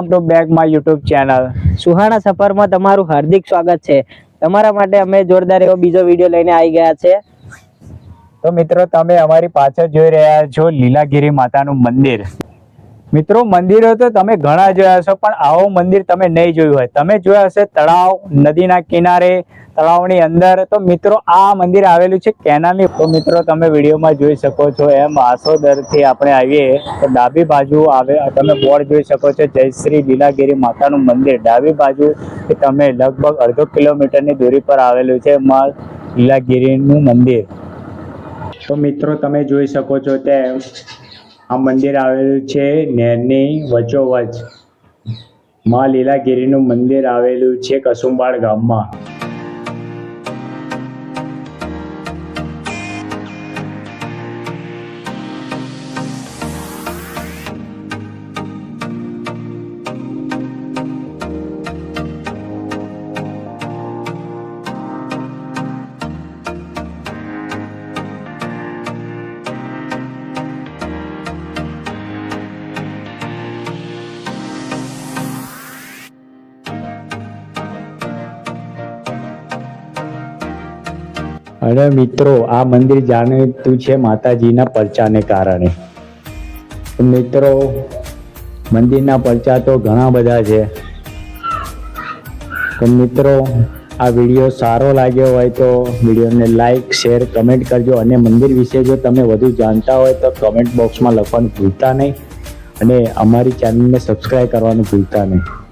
Two back my YouTube channel Suhana સફરમાં તમારું હાર્દિક સ્વાગત છે। તમારા માટે અમે જોરદાર એવો બીજો વિડીયો લઈને આવી ગયા છે। તો મિત્રો તમે અમારી પાછળ જોઈ રહ્યા છો લીલાગીરી માતાનું મંદિર। મિત્રો મંદિરો તો તમે ઘણા જોયા હશો, પણ આવો મંદિર તમે નહીં જોયું હોય। તમે જોયા હશે તળાવ, નદીના કિનારે, તળાવની અંદર। તો મિત્રો આ મંદિર આવેલું છે કેનાલની। તો મિત્રો તમે વિડીયોમાં જોઈ શકો છો એમ આસોદરથી આપણે આવીએ તો ડાબી બાજુ આવે તમે બોર્ડ જોઈ શકો છો જય શ્રી લીલાગીરી માતાનું મંદિર। ડાબી બાજુ તમે લગભગ અડધો કિલોમીટરની દૂરી પર આવેલું છે માં લીલાગીરીનું મંદિર। તો મિત્રો તમે જોઈ શકો છો તેમ આ મંદિર આવેલું છે નહેરની વચ્ચોવચ। માં લીલાગીરીનું મંદિર આવેલું છે કસુંબાળ ગામમાં। અને મિત્રો આ મંદિર જાણીતું છે માતાજીના પરચાને કારણે। મિત્રો મંદિરના પરચા તો ઘણા બધા છે। તો મિત્રો આ વિડીયો સારો લાગ્યો હોય તો વિડીયોને લાઈક, શેર, કમેન્ટ કરજો। અને મંદિર વિશે જો તમે વધુ જાણતા હોય તો કમેન્ટ બોક્સમાં લખવાનું ભૂલતા નહીં। અને અમારી ચેનલને સબસ્ક્રાઈબ કરવાનું ભૂલતા નહીં।